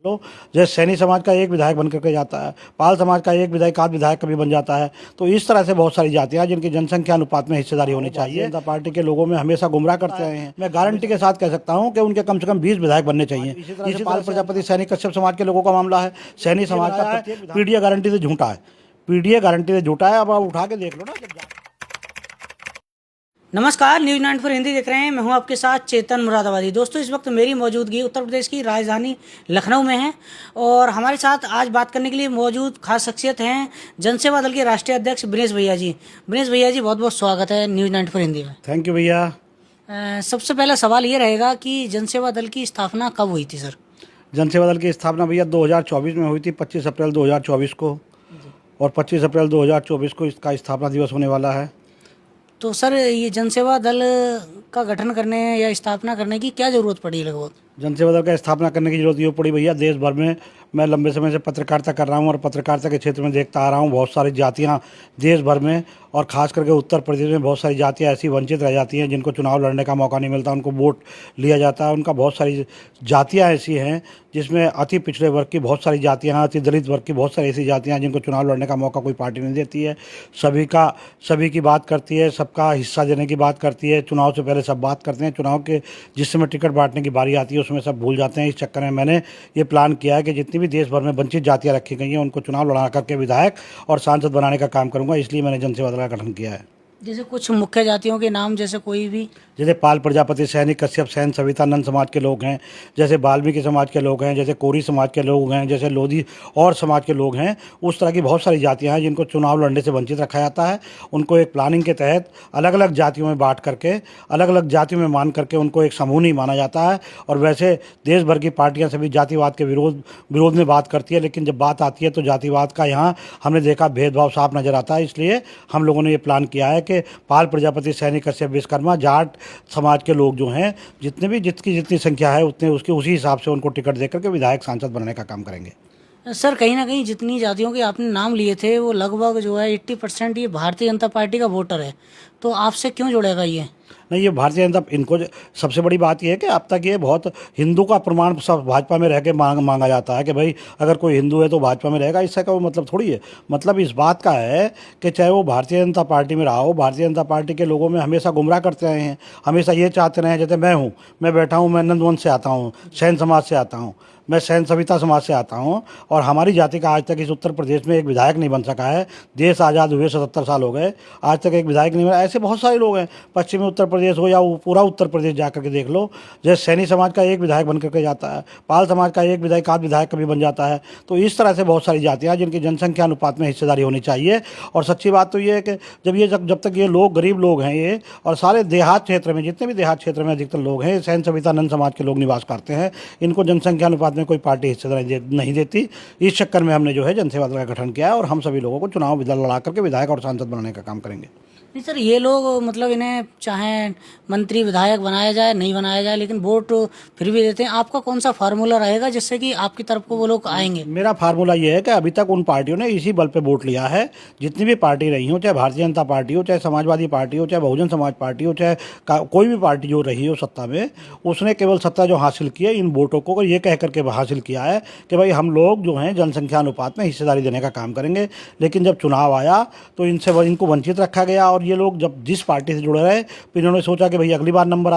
लो, जैसे सैनी समाज का एक विधायक बन करके जाता है, पाल समाज का एक विधायक आध विधायक कभी बन जाता है। तो इस तरह से बहुत सारी जातियां हैं जिनकी जनसंख्या अनुपात में हिस्सेदारी होनी चाहिए। जनता पार्टी के लोगों में हमेशा गुमराह करते रहे हैं। मैं गारंटी के साथ कह सकता हूं कि उनके कम से कम 20 विधायक बनने चाहिए। इसी पाल प्रजापति सैनी कश्यप समाज के लोगों का मामला है। सैनी समाज का पीडीए गारंटी से झूठा है, पीडीए गारंटी से झूठा है। अब आप उठा के देख लो ना। नमस्कार, न्यूज 94 हिंदी देख रहे हैं। मैं हूं आपके साथ चेतन मुरादाबादी। दोस्तों, इस वक्त मेरी मौजूदगी उत्तर प्रदेश की राजधानी लखनऊ में है और हमारे साथ आज बात करने के लिए मौजूद खास शख्सियत हैं जनसेवा दल के राष्ट्रीय अध्यक्ष ब्रिनेश भैया जी। ब्रिनेश भैया जी, बहुत बहुत स्वागत है न्यूज 94 हिंदी में। थैंक यू भैया। सबसे पहला सवाल ये रहेगा कि जनसेवा दल की स्थापना कब हुई थी सर? जनसेवा दल की स्थापना भैया 2024 में हुई थी, 25 अप्रैल 2024 को, और 25 अप्रैल 2024 को इसका स्थापना दिवस होने वाला है। तो सर, ये जनसेवा दल का गठन करने या स्थापना करने की क्या ज़रूरत पड़ी लगभग? जनसेवा दल का स्थापना करने की जरूरत ये पड़ी भैया, देश भर में मैं लंबे समय से पत्रकारिता कर रहा हूँ और पत्रकारिता के क्षेत्र में देखता आ रहा हूँ बहुत सारी जातियाँ देश भर में और ख़ास करके उत्तर प्रदेश में बहुत सारी जातियाँ ऐसी वंचित रह जाती हैं जिनको चुनाव लड़ने का मौका नहीं मिलता, उनको वोट लिया जाता है। उनका बहुत सारी जातियाँ ऐसी हैं जिसमें अति पिछड़े वर्ग की बहुत सारी जातियाँ, अति दलित वर्ग की बहुत सारी ऐसी जातियाँ जिनको चुनाव लड़ने का मौका कोई पार्टी नहीं देती है। सभी की बात करती है, सबका हिस्सा देने की बात करती है। चुनाव से पहले सब बात करते हैं, चुनाव के जिस समय टिकट बांटने की बारी आती है उसमें सब भूल जाते हैं। इस चक्कर में मैंने ये प्लान किया है कि जितनी भी देश भर में वंचित जातियाँ रखी गई हैं उनको चुनाव लड़ा करके विधायक और सांसद बनाने का काम करूँगा। इसलिए मैंने जनसेवा दल का गठन किया है। जैसे कुछ मुख्य जातियों के नाम, जैसे कोई भी, जैसे पाल प्रजापति, सैनी, कश्यप, सैन, सविता, नंद समाज के लोग हैं, जैसे वाल्मीकि समाज के लोग हैं, जैसे कोरी समाज के लोग हैं, जैसे लोधी और समाज के लोग हैं। उस तरह की बहुत सारी जातियां हैं जिनको चुनाव लड़ने से वंचित रखा जाता है। उनको एक प्लानिंग के तहत अलग अलग जातियों में बांट करके, अलग अलग जातियों में मान करके उनको एक समूह नहीं माना जाता है। और वैसे देश भर की पार्टियाँ सभी जातिवाद के विरोध में बात करती है, लेकिन जब बात आती है तो जातिवाद का यहाँ हमने देखा भेदभाव साफ नज़र आता है। इसलिए हम लोगों ने ये प्लान किया है कि पाल प्रजापति, सैनी, कश्यप, विश्वकर्मा, जाट समाज के लोग जो हैं, जितनी संख्या है उसी हिसाब से उनको टिकट देकर के विधायक सांसद बनाने का काम करेंगे। सर, कहीं ना कहीं जितनी जातियों के आपने नाम लिए थे वो लगभग जो है 80% ये भारतीय जनता पार्टी का वोटर है, तो आपसे क्यों जुड़ेगा ये? नहीं, ये भारतीय जनता, इनको सबसे बड़ी बात यह है कि अब तक ये बहुत हिंदू का प्रमाण सब भाजपा में रह के मांगा जाता है कि भाई अगर कोई हिंदू है तो भाजपा में रहेगा। इससे का वो मतलब थोड़ी है। मतलब इस बात का है कि चाहे वो भारतीय जनता पार्टी में रहा हो, भारतीय जनता पार्टी के लोगों में हमेशा गुमराह करते रहे हैं, हमेशा ये चाहते रहे हैं। जैसे मैं बैठा हूँ, मैं नंदवंश से आता हूँ, सैन समाज से आता हूँ, मैं सैन सविता समाज से आता हूँ, और हमारी जाति का आज तक इस उत्तर प्रदेश में एक विधायक नहीं बन सका है। देश आज़ाद हुए 77 साल हो गए, आज तक एक विधायक नहीं बना। ऐसे बहुत सारे लोग हैं, पश्चिमी उत्तर प्रदेश हो या पूरा उत्तर प्रदेश जा करके देख लो। जैसे सैनी समाज का एक विधायक बन करके जाता है, पाल समाज का एक विधायक आध विधायक कभी बन जाता है। तो इस तरह से बहुत सारी जातियाँ जिनकी जनसंख्या अनुपात में हिस्सेदारी होनी चाहिए। और सच्ची बात तो ये है कि जब तक ये लोग गरीब लोग हैं ये, और सारे देहात क्षेत्र में, जितने भी देहात क्षेत्र में अधिकतर लोग हैं, सैन सविता नंद समाज के लोग निवास करते हैं, इनको जनसंख्या अनुपात में कोई पार्टी हिस्सेदारी नहीं देती। इस चक्कर में हमने जो है जनसेवा दल का गठन किया है और हम सभी लोगों को चुनाव लड़ा करके विधायक और सांसद बनाने का काम करेंगे। नहीं सर, ये लोग मतलब इन्हें चाहे मंत्री विधायक बनाया जाए नहीं बनाया जाए, लेकिन वोट फिर भी देते हैं। आपका कौन सा फार्मूला रहेगा जिससे कि आपकी तरफ को वो लोग आएंगे? मेरा फार्मूला ये है कि अभी तक उन पार्टियों ने इसी बल पे वोट लिया है। जितनी भी पार्टी रही हो, चाहे भारतीय जनता पार्टी हो, चाहे समाजवादी पार्टी हो, चाहे बहुजन समाज पार्टी हो, चाहे कोई भी पार्टी जो रही हो सत्ता में, उसने केवल सत्ता जो हासिल की है इन वोटों को ये कह करके हासिल किया है कि भाई हम लोग जो हैं जनसंख्या अनुपात में हिस्सेदारी देने का काम करेंगे। लेकिन जब चुनाव आया तो इनको वंचित रखा गया और ये लोग जब जिस पार्टी से जुड़े रहे, फिर इन्होंने सोचा कि भाई अगली बार नंबर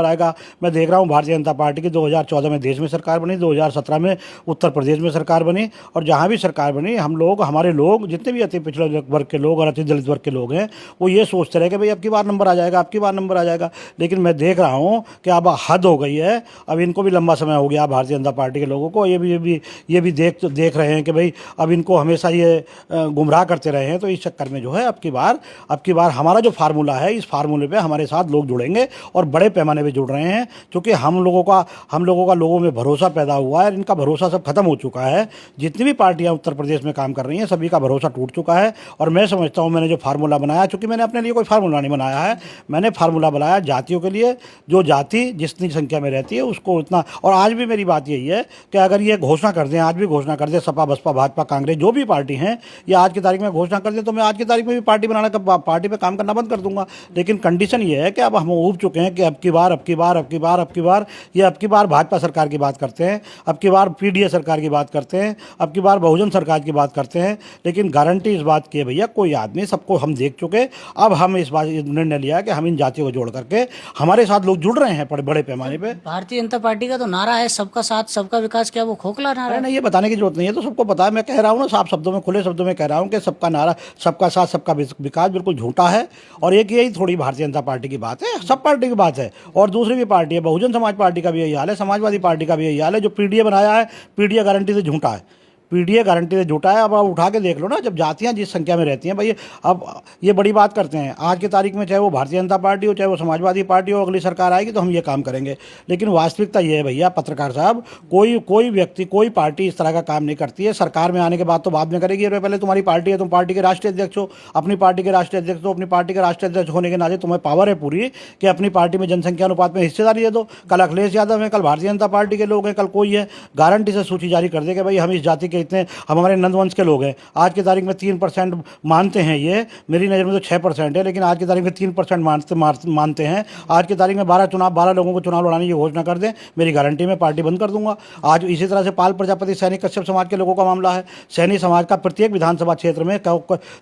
आएगा। मैं देख रहा हूँ भारतीय जनता पार्टी की 2014 में देश में सरकार बनी, 2017 में उत्तर प्रदेश में सरकार बनी, और जहाँ भी सरकार बनी हमारे लोग जितने भी अति पिछड़े वर्ग के लोग और अति दलित वर्ग के लोग हैं वो ये सोचते रहे कि भाई अब की बार नंबर आ जाएगा। लेकिन मैं देख रहा हूँ कि अब हद हो गई है। अब इनको भी लंबा समय हो गया, भारतीय जनता पार्टी के लोगों को ये भी देख रहे हैं कि भाई अब इनको हमेशा ये गुमराह करते रहे हैं। तो इस चक्कर में जो है अब की बार हमारा जो फार्मूला है, इस फार्मूले पे हमारे साथ लोग जुड़ेंगे और बड़े पैमाने पे जुड़ रहे हैं, क्योंकि हम लोगों का लोगों में भरोसा पैदा हुआ है। इनका भरोसा सब खत्म हो चुका है। जितनी भी पार्टियां उत्तर प्रदेश में काम कर रही हैं सभी का भरोसा टूट चुका है। और मैं समझता हूं मैंने जो फार्मूला बनाया, चूंकि मैंने अपने लिए कोई फार्मूला नहीं बनाया है, मैंने फार्मूला बनाया जातियों के लिए। जो जाति जितनी संख्या में रहती है उसको उतना, और आज भी मेरी बात यही है कि अगर ये घोषणा कर दें, आज भी घोषणा कर दें, सपा बसपा भाजपा कांग्रेस जो भी पार्टी हैं, ये आज की तारीख में घोषणा कर दें, तो मैं आज की तारीख में भी पार्टी बनाने का पार्टी पे काम करना बंद कर दूंगा। लेकिन कंडीशन ये है कि अब हम ऊब चुके हैं कि अब की बार ये अब की बार भाजपा सरकार की बात करते हैं, अब की बार पीडीए सरकार की बात करते हैं, अब की बार बहुजन सरकार की बात करते हैं। लेकिन गारंटी इस बात की है भैया, कोई आदमी, सबको हम देख चुके। अब हम इस बात निर्णय लिया कि हम इन जातियों को जोड़ करके हमारे साथ लोग जुड़ रहे हैं बड़े पैमाने पे। भारतीय जनता पार्टी का तो नारा है सबका साथ सबका विकास, क्या वो खोखला नारा अरे है? नहीं, ये बताने की जरूरत नहीं है, तो सबको पता है। मैं कह रहा हूँ ना, साफ शब्दों में, खुले शब्दों में कह रहा हूँ कि सबका नारा, सबका साथ सबका विकास बिल्कुल झूठा है। और एक यही थोड़ी भारतीय जनता पार्टी की बात है, सब पार्टी की बात है। और दूसरी भी पार्टी है, बहुजन समाज पार्टी का भी यही हाल है, समाजवादी पार्टी का भी यही हाल है। जो पीडीए बनाया है, पीडीए गारंटी से झूठा है, पीडीए गारंटी से झूठा है। अब आप उठा के देख लो ना, जब जातियां जिस संख्या में रहती हैं भाई, अब ये बड़ी बात करते हैं आज की तारीख में, चाहे वो भारतीय जनता पार्टी हो, चाहे वो समाजवादी पार्टी हो, अगली सरकार आएगी तो हम ये काम करेंगे। लेकिन वास्तविकता ये है भैया पत्रकार साहब, कोई व्यक्ति, कोई पार्टी इस तरह का काम नहीं करती है। सरकार में आने के बाद तो बाद में करेगी, अरे पहले तुम्हारी पार्टी है, तुम पार्टी के राष्ट्रीय अध्यक्ष हो, अपनी पार्टी के राष्ट्रीय अध्यक्ष हो, अपनी पार्टी के राष्ट्रीय अध्यक्ष होने के नाते तुम्हें पावर है पूरी कि अपनी पार्टी में जनसंख्या अनुपात में हिस्सेदारी दे दो। कल अखिलेश यादव है, कल भारतीय जनता पार्टी के लोग हैं, कल कोई है, गारंटी से सूची जारी कर दे कि भाई हम इस जाति के इतने, हम हमारे नंदवंश के लोग हैं। आज की तारीख में 3% मानते हैं, ये मेरी नज़र में तो 6% है, लेकिन आज की तारीख में 3% मानते हैं। आज की तारीख में 12 लोगों को चुनाव लड़ाने की घोषणा कर दें, मेरी गारंटी में पार्टी बंद कर दूंगा। आज इसी तरह से पाल प्रजापति सैनी कश्यप समाज के लोगों का मामला है। सैनी समाज का प्रत्येक विधानसभा क्षेत्र में,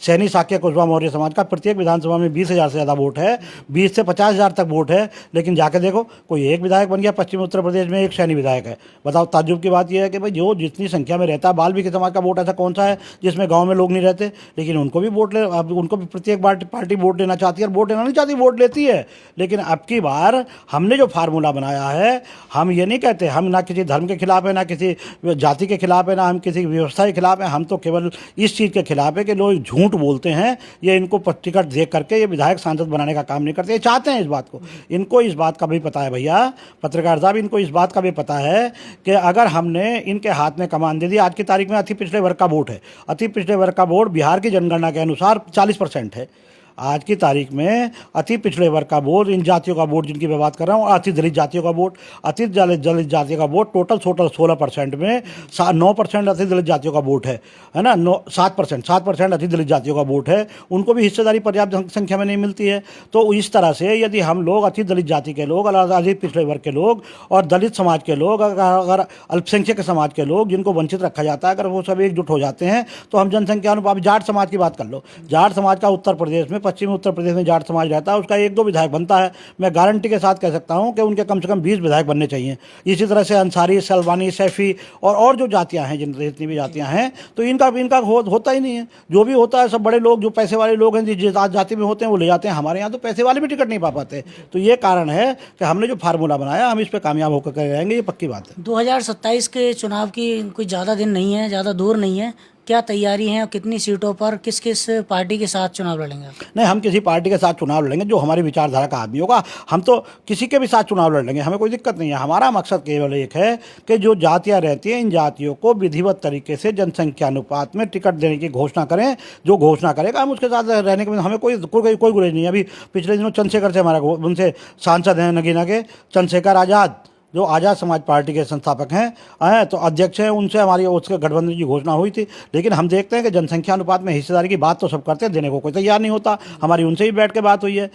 सैनी साक्य कुशवाहा मौर्य समाज का प्रत्येक विधानसभा में 20,000 से ज़्यादा वोट है, 20 से 50,000 तक वोट है। लेकिन जाके देखो, कोई एक विधायक बन गया, पश्चिमी उत्तर प्रदेश में एक सैनी विधायक है। बताओ, ताज्जुब की बात यह है कि भाई जो जितनी संख्या में रहता है, वाल्मीकि समाज का वोट ऐसा कौन सा है जिसमें गांव में लोग नहीं रहते, लेकिन उनको भी वोट ले, अब उनको भी प्रत्येक पार्टी वोट देना चाहती है, और वोट देना नहीं चाहती, वोट लेती है। लेकिन अब की बार हमने जो फार्मूला बनाया है, हम ये नहीं कहते, हम ना किसी धर्म के खिलाफ है, ना किसी जाति के खिलाफ है, ना हम किसी व्यवस्था के खिलाफ है। हम तो केवल इस चीज़ के खिलाफ है कि लोग झूठ बोलते हैं। ये इनको टिकट देख करके ये विधायक सांसद बनाने का काम नहीं करते, ये चाहते हैं इस बात को। इनको इस बात का भी पता है भैया पत्रकार साहब, इनको इस बात का भी पता है कि अगर हमने इनके हाथ में कमान दे दी, आज की तारीख में अति पिछड़े वर्ग का वोट है, अति पिछड़े वर्ग का वोट बिहार की जनगणना के अनुसार 40% है। आज की तारीख में अति पिछड़े वर्ग का वोट, इन जातियों का वोट जिनकी मैं बात कर रहा हूँ, अति दलित जातियों का वोट, अति दलित जातियों का वोट टोटल 16% में 9% अति दलित जातियों का वोट है ना, 7% अति दलित जातियों का वोट है। उनको भी हिस्सेदारी पर्याप्त संख्या में नहीं मिलती है। तो इस तरह से यदि हम लोग अति दलित जाति के लोग, अति पिछड़े वर्ग के लोग और दलित समाज के लोग, अगर अल्पसंख्यक समाज के लोग जिनको वंचित रखा जाता है, अगर वो सब एकजुट हो जाते हैं तो हम जनसंख्या अनुपात, जाट समाज की बात कर लो, जाट समाज का उत्तर प्रदेश में, पश्चिमी उत्तर प्रदेश में जाट समाज रहता है, उसका 1-2 विधायक बनता है। मैं गारंटी के साथ कह सकता हूं कि उनके कम से कम 20 विधायक बनने चाहिए। इसी तरह से अंसारी, सलवानी, सैफी और जो जातियां हैं, जितनी भी जातियां हैं, तो इनका होता ही नहीं है। जो भी होता है सब बड़े लोग, जो पैसे वाले लोग हैं, जिस जाति में होते हैं वो ले जाते हैं। हमारे यहाँ तो पैसे वाले भी टिकट नहीं पा पाते। तो ये कारण है कि हमने जो फार्मूला बनाया, हम इस पर कामयाब होकर रहेंगे, ये पक्की बात है। 2027 के चुनाव की कोई ज़्यादा दिन नहीं है, ज़्यादा दूर नहीं है, क्या तैयारी है और कितनी सीटों पर किस किस पार्टी के साथ चुनाव लड़ेंगे? नहीं, हम किसी पार्टी के साथ चुनाव लड़ेंगे जो हमारी विचारधारा का आदमी होगा। हम तो किसी के भी साथ चुनाव लड़ लेंगे, हमें कोई दिक्कत नहीं है। हमारा मकसद केवल एक है कि जो जातियां रहती हैं, इन जातियों को विधिवत तरीके से जनसंख्या अनुपात में टिकट देने की घोषणा करें। जो घोषणा करेगा हम उसके साथ रहने के, हमें कोई गुरेज नहीं है। अभी पिछले दिनों चंद्रशेखर से हमारा, उनसे सांसद हैं नगीना के, चंद्रशेखर आज़ाद, जो आज़ाद समाज पार्टी के संस्थापक हैं, तो अध्यक्ष हैं, उनसे हमारी उसके गठबंधन की घोषणा हुई थी। लेकिन हम देखते हैं कि जनसंख्या अनुपात में हिस्सेदारी की बात तो सब करते हैं, देने को कोई तैयार नहीं होता। हमारी उनसे भी बैठ के बात हुई है,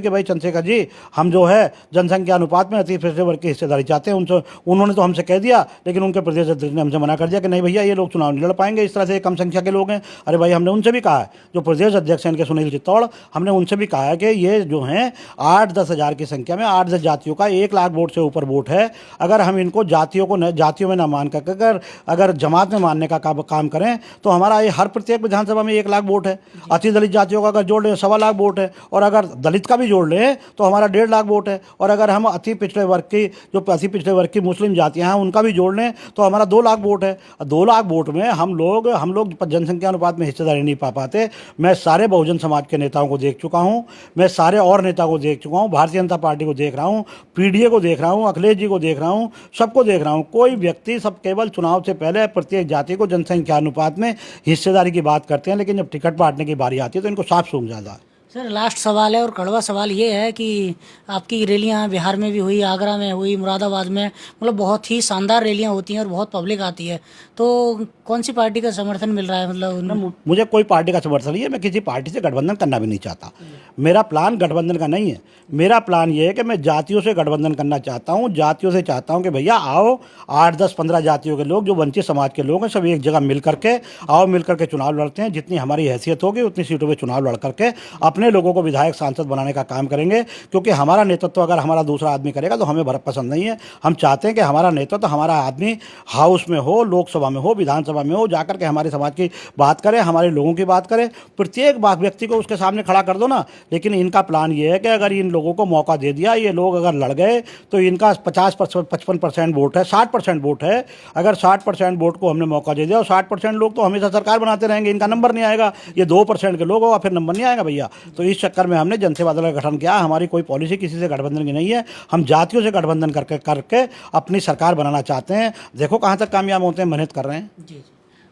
कि भाई चंद्रशेखर जी, हम जो है जनसंख्या अनुपात में अति पिछड़े वर्ग की हिस्सेदारी चाहते हैं। उन्होंने तो हमसे कह दिया, लेकिन उनके प्रदेश अध्यक्ष ने हमसे मना कर दिया कि नहीं भैया, ये लोग चुनाव नहीं लड़ पाएंगे, इस तरह से कम संख्या के लोग हैं। अरे भाई, हमने उनसे भी कहा है, जो प्रदेश अध्यक्ष हैं इनके सुनील चित्तौड़, हमने उनसे भी कहा है कि ये जो हैं 8-10 हज़ार की संख्या में 8-10 जातियों का 1 लाख वोट से ऊपर वोट है। अगर हम इनको जातियों में ना मान कर अगर जमात में मानने का काम करें तो हमारा ये हर प्रत्येक विधानसभा में 1 लाख वोट है। अति दलित जातियों का अगर जोड़ लें 1.25 लाख वोट है, और अगर दलित का भी जोड़ लें तो हमारा 1.5 लाख वोट है। और अगर हम अति पिछड़े वर्ग की मुस्लिम जातियां हैं उनका भी जोड़ लें तो हमारा 2 लाख वोट है। 2 लाख वोट में हम लोग जनसंख्या अनुपात में हिस्सेदारी नहीं पा पाते। मैं सारे बहुजन समाज के नेताओं को देख चुका हूँ, मैं सारे और नेताओं को देख चुका हूँ, भारतीय जनता पार्टी को देख रहा हूँ, पीडीए को देख रहा हूँ, अखिलेश जी को देख रहा हूँ, सबको देख रहा हूँ। कोई व्यक्ति, सब केवल चुनाव से पहले प्रत्येक जाति को जनसंख्या अनुपात में हिस्सेदारी की बात करते हैं, लेकिन जब टिकट बांटने की बारी आती है तो इनको साफ सूझ जाता है। सर लास्ट सवाल है और कड़वा सवाल ये है कि आपकी रैलियां बिहार में भी हुई, आगरा में हुई, मुरादाबाद में, मतलब बहुत ही शानदार रैलियां होती हैं और बहुत पब्लिक आती है, तो कौन सी पार्टी का समर्थन मिल रहा है मतलब? मुझे कोई पार्टी का समर्थन नहीं है, मैं किसी पार्टी से गठबंधन करना भी नहीं चाहता। मेरा प्लान गठबंधन का नहीं है। मेरा प्लान ये है कि मैं जातियों से गठबंधन करना चाहता हूँ। जातियों से चाहता हूँ कि भैया आओ, 8, 10, 15 जातियों के लोग जो वंचित समाज के लोग हैं सब एक जगह मिल करके आओ, मिल करके चुनाव लड़ते हैं। जितनी हमारी हैसियत होगी उतनी सीटों पर चुनाव लड़ करके अपने लोगों को विधायक सांसद बनाने का काम करेंगे, क्योंकि हमारा नेतृत्व अगर हमारा दूसरा आदमी करेगा तो हमें पसंद नहीं है। हम चाहते हैं कि हमारा नेतृत्व हमारा आदमी हाउस में हो, लोकसभा में हो, विधानसभा में हो, जाकर के हमारे समाज की बात करे, हमारे लोगों की बात करे। प्रत्येक व्यक्ति को उसके सामने खड़ा कर दो ना। लेकिन इनका प्लान ये है कि अगर इन लोगों को मौका दे दिया, ये लोग अगर लड़ गए तो इनका 50-55% वोट है, 60% वोट है। अगर 60% वोट को हमने मौका दे दिया और 60% लोग तो हमेशा सरकार बनाते रहेंगे, इनका नंबर नहीं आएगा। ये 2% के लोग होगा फिर नंबर नहीं आएगा भैया। तो इस चक्कर में हमने जनसेवा दल का गठन किया। हमारी कोई पॉलिसी किसी से गठबंधन की नहीं है। हम जातियों से गठबंधन करके अपनी सरकार बनाना चाहते हैं। देखो कहाँ तक कामयाब होते हैं, मेहनत कर रहे हैं। जी जी।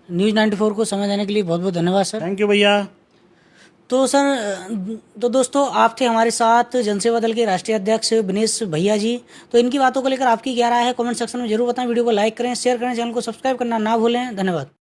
न्यूज़ 94 को समय देने के लिए बहुत बहुत धन्यवाद सर। थैंक यू भैया। तो सर, तो दोस्तों आप थे हमारे साथ जनसेवा दल के राष्ट्रीय अध्यक्ष दिनेश भैया जी। तो इनकी बातों को लेकर आपकी क्या राय है कमेंट सेक्शन में जरूर बताएं। वीडियो को लाइक करें, शेयर करें, चैनल को सब्सक्राइब करना ना भूलें। धन्यवाद।